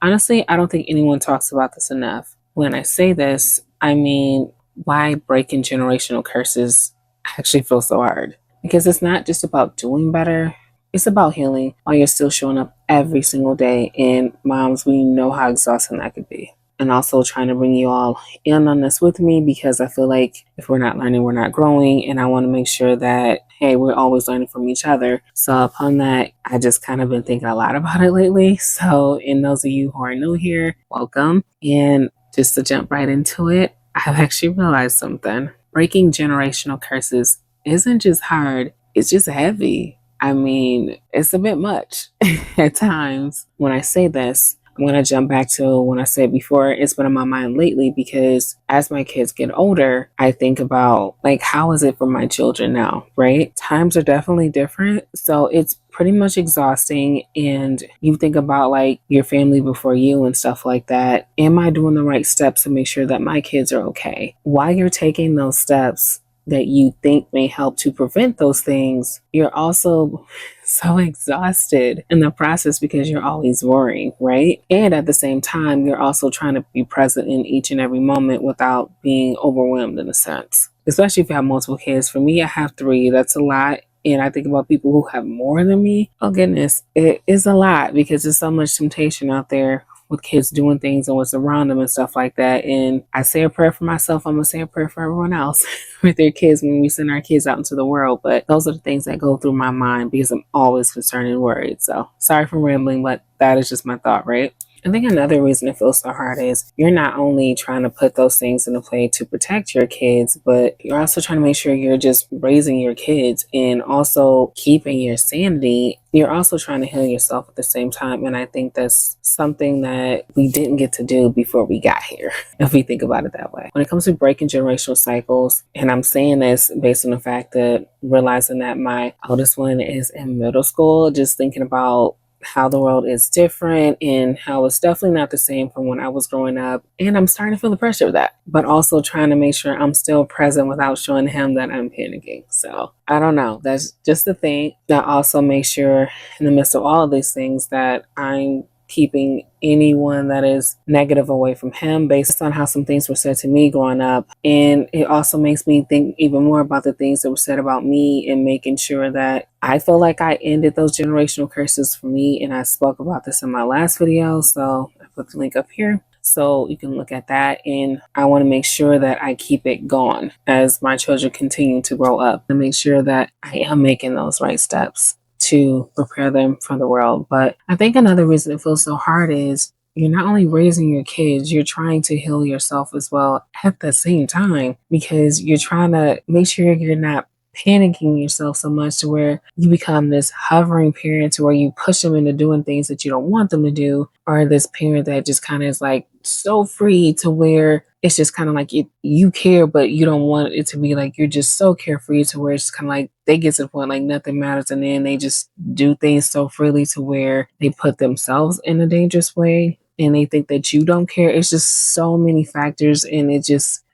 Honestly, I don't think anyone talks about this enough. When I say this, I mean why breaking generational curses actually feels so hard. Because it's not just about doing better, it's about healing while you're still showing up every single day. And moms, we know how exhausting that could be. And also trying to bring you all in on this with me because I feel like if we're not learning, we're not growing. And I want to make sure that, hey, we're always learning from each other. So upon that, I just kind of been thinking a lot about it lately. So, in those of you who are new here, welcome. And just to jump right into it, I've actually realized something. Breaking generational curses isn't just hard, it's just heavy. I mean, it's a bit much at times. When I say this, I'm going to jump back to when I said before, it's been on my mind lately because as my kids get older, I think about like, how is it for my children now, right? Times are definitely different. So it's pretty much exhausting. And you think about like your family before you and stuff like that. Am I doing the right steps to make sure that my kids are okay? While you're taking those steps, that you think may help to prevent those things, you're also so exhausted in the process because you're always worrying, right? And at the same time, you're also trying to be present in each and every moment without being overwhelmed in a sense. Especially if you have multiple kids. For me, I have three. That's a lot. And I think about people who have more than me. Oh, goodness. It is a lot because there's so much temptation out there with kids doing things and what's around them and stuff like that. And I say a prayer for myself. I'm going to say a prayer for everyone else with their kids when we send our kids out into the world. But those are the things that go through my mind because I'm always concerned and worried. So sorry for rambling, but that is just my thought, right? I think another reason it feels so hard is you're not only trying to put those things into play to protect your kids, but you're also trying to make sure you're just raising your kids and also keeping your sanity. You're also trying to heal yourself at the same time. And I think that's something that we didn't get to do before we got here, if we think about it that way. When it comes to breaking generational cycles, and I'm saying this based on the fact that realizing that my oldest one is in middle school, just thinking about how the world is different and how it's definitely not the same from when I was growing up. And I'm starting to feel the pressure of that, but also trying to make sure I'm still present without showing him that I'm panicking. So I don't know. That's just the thing. That also make sure in the midst of all of these things that I'm keeping anyone that is negative away from him based on how some things were said to me growing up. And it also makes me think even more about the things that were said about me and making sure that I feel like I ended those generational curses for me. And I spoke about this in my last video. So I put the link up here so you can look at that. And I want to make sure that I keep it going as my children continue to grow up and make sure that I am making those right steps to prepare them for the world. But I think another reason it feels so hard is you're not only raising your kids, you're trying to heal yourself as well at the same time because you're trying to make sure you're not panicking yourself so much to where you become this hovering parent to where you push them into doing things that you don't want them to do, or this parent that just kind of is like so free to where it's just kind of like you care, but you don't want it to be like you're just so carefree to where it's kind of like they get to the point like nothing matters, and then they just do things so freely to where they put themselves in a dangerous way and they think that you don't care. It's just so many factors, and it's just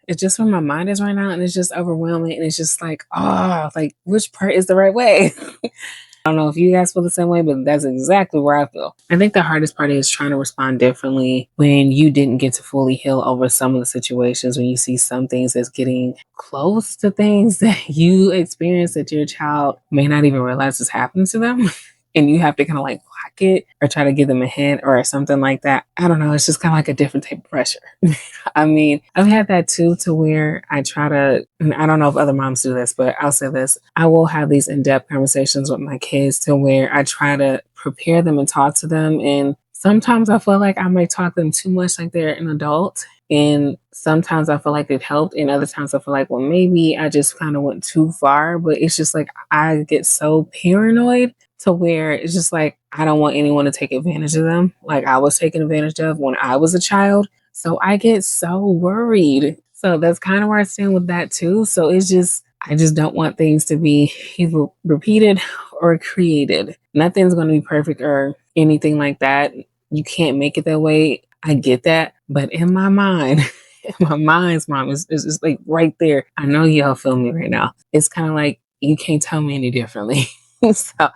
where my mind is right now, and it's just overwhelming, and it's just like, oh, like which part is the right way? I don't know if you guys feel the same way, but that's exactly where I feel. I think the hardest part is trying to respond differently when you didn't get to fully heal over some of the situations, when you see some things that's getting close to things that you experience that your child may not even realize is happening to them. And you have to kind of like block it or try to give them a hint or something like that. I don't know. It's just kind of like a different type of pressure. I mean, I've had that too, to where I try to, and I don't know if other moms do this, but I'll say this. I will have these in-depth conversations with my kids to where I try to prepare them and talk to them. And sometimes I feel like I might talk to them too much like they're an adult. And sometimes I feel like it helped. And other times I feel like, well, maybe I just kind of went too far. But it's just like I get so paranoid to where it's just like I don't want anyone to take advantage of them like I was taken advantage of when I was a child. So I get so worried. So that's kind of where I stand with that too. So it's just I just don't want things to be either repeated or created. Nothing's going to be perfect or anything like that. You can't make it that way. I get that. But in my mind, my mind's mom is just like right there. I know y'all feel me right now. It's kind of like you can't tell me any differently. So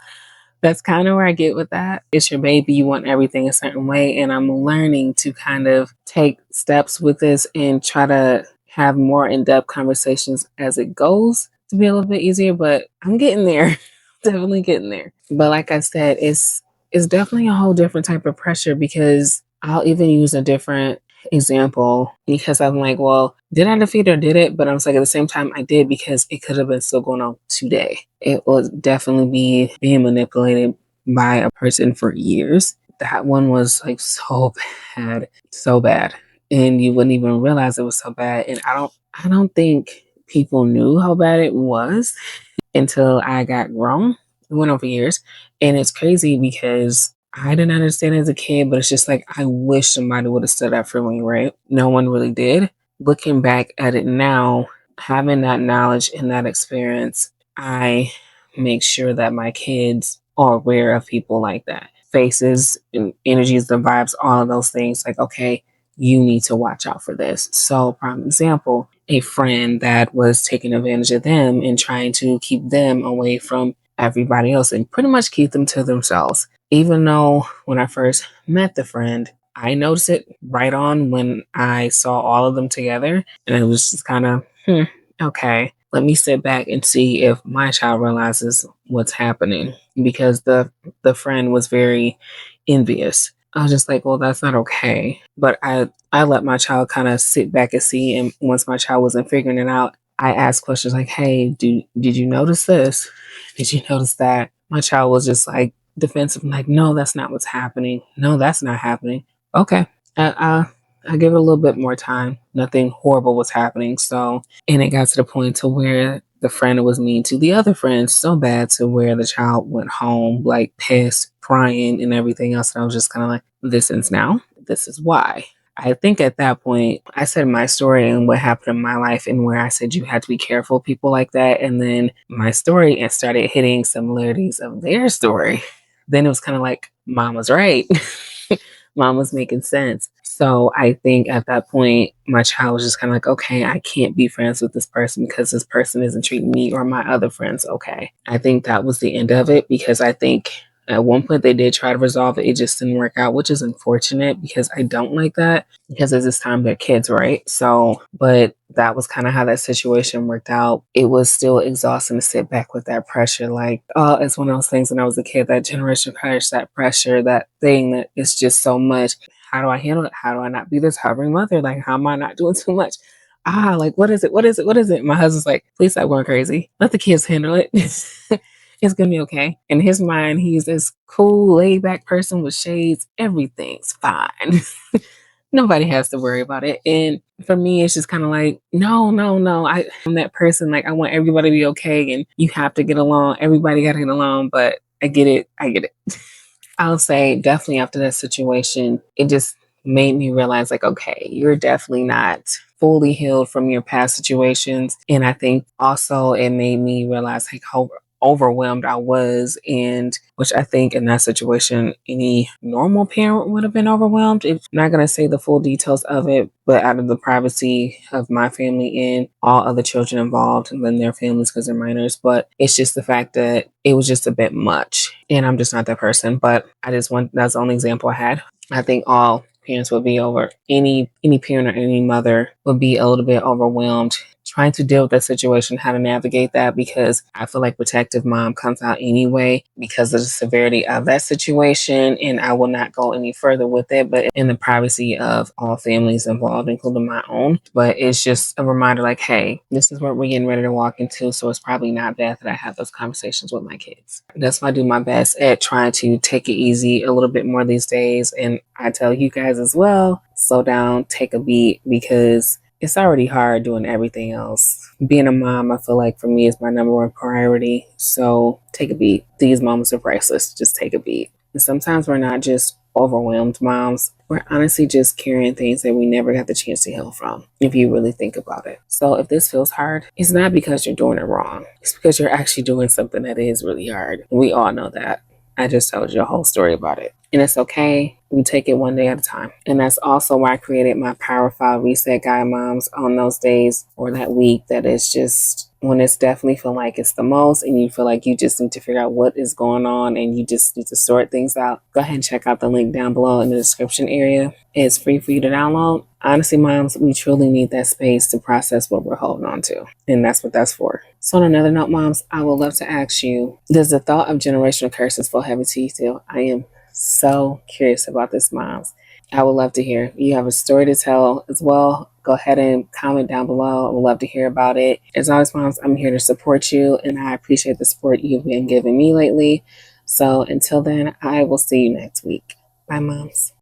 That's kind of where I get with that. It's your baby, you want everything a certain way. And I'm learning to kind of take steps with this and try to have more in depth conversations as it goes to be a little bit easier. But I'm getting there. Definitely getting there. But like I said, it's definitely a whole different type of pressure because I'll even use a different example because I'm like, well, did I defeat or did it? But I was like, at the same time, I did because it could have been still going on today. It would definitely be being manipulated by a person for years. That one was like so bad, and you wouldn't even realize it was so bad. And I don't think people knew how bad it was until I got grown. It went on for years. And it's crazy because I didn't understand as a kid, but it's just like I wish somebody would have stood up for me, right? No one really did. Looking back at it now, having that knowledge and that experience, I make sure that my kids are aware of people like that. Faces and energies, the vibes, all of those things. Like, okay, you need to watch out for this. So, prime example, a friend that was taking advantage of them and trying to keep them away from everybody else and pretty much keep them to themselves. Even though when I first met the friend, I noticed it right on when I saw all of them together. And it was just kind of, okay, let me sit back and see if my child realizes what's happening because the friend was very envious. I was just like, well, that's not okay. But I let my child kind of sit back and see. And once my child wasn't figuring it out, I asked questions like, hey, did you notice this? Did you notice that? My child was just like defensive, like, no, that's not what's happening. No, that's not happening. Okay. I give it a little bit more time. Nothing horrible was happening. So, and it got to the point to where the friend was mean to the other friend so bad to where the child went home like pissed, crying, and everything else. And I was just kind of like, this ends now. This is why. I think at that point, I said my story and what happened in my life, and where I said you had to be careful, people like that. And then my story and started hitting similarities of their story. Then it was kind of like, mom was right. Mom was making sense. So I think at that point, my child was just kind of like, okay, I can't be friends with this person because this person isn't treating me or my other friends okay. I think that was the end of it because I think at one point they did try to resolve it. It just didn't work out, which is unfortunate because I don't like that because at this time they're kids, right? So, but that was kind of how that situation worked out. It was still exhausting to sit back with that pressure. Like, oh, it's one of those things when I was a kid, that generation curse, that pressure, that thing that is just so much. How do I handle it? How do I not be this hovering mother? Like, how am I not doing too much? Like, what is it? What is it? What is it? My husband's like, please stop going crazy. Let the kids handle it. It's gonna be okay. In his mind, he's this cool, laid back person with shades. Everything's fine. Nobody has to worry about it. And for me, it's just kind of like, no, no, no. I'm that person. Like, I want everybody to be okay and you have to get along. Everybody got to get along. But I get it. I get it. I'll say definitely after that situation, it just made me realize like, okay, you're definitely not fully healed from your past situations. And I think also it made me realize like how overwhelmed I was, and which I think in that situation any normal parent would have been overwhelmed. I'm not going to say the full details of it, but out of the privacy of my family and all other children involved and then their families because they're minors. But it's just the fact that it was just a bit much, and I'm just not that person. But I just want, that's the only example I had. I think all parents would be over, any parent or any mother would be a little bit overwhelmed trying to deal with that situation, how to navigate that, because I feel like protective mom comes out anyway because of the severity of that situation. And I will not go any further with it, but in the privacy of all families involved, including my own. But it's just a reminder like, hey, this is what we're getting ready to walk into. So it's probably not bad that I have those conversations with my kids. That's why I do my best at trying to take it easy a little bit more these days. And I tell you guys as well, slow down, take a beat, because it's already hard doing everything else. Being a mom, I feel like for me is my number one priority. So take a beat. These moments are priceless. Just take a beat. And sometimes we're not just overwhelmed moms. We're honestly just carrying things that we never got the chance to heal from, if you really think about it. So if this feels hard, it's not because you're doing it wrong. It's because you're actually doing something that is really hard. We all know that. I just told you a whole story about it. and it's okay. We take it one day at a time. And that's also why I created my Power 5 Reset Guide, moms, on those days or that week that is just when it's definitely feel like it's the most and you feel like you just need to figure out what is going on and you just need to sort things out. Go ahead and check out the link down below in the description area. It's free for you to download. Honestly, moms, we truly need that space to process what we're holding on to. And that's what that's for. So on another note, moms, I would love to ask you, does the thought of generational curses feel heavy to you still? I am so curious about this, moms. I would love to hear. If you have a story to tell as well, go ahead and comment down below. I would love to hear about it. As always, moms, I'm here to support you, and I appreciate the support you've been giving me lately. So until then, I will see you next week. Bye, moms.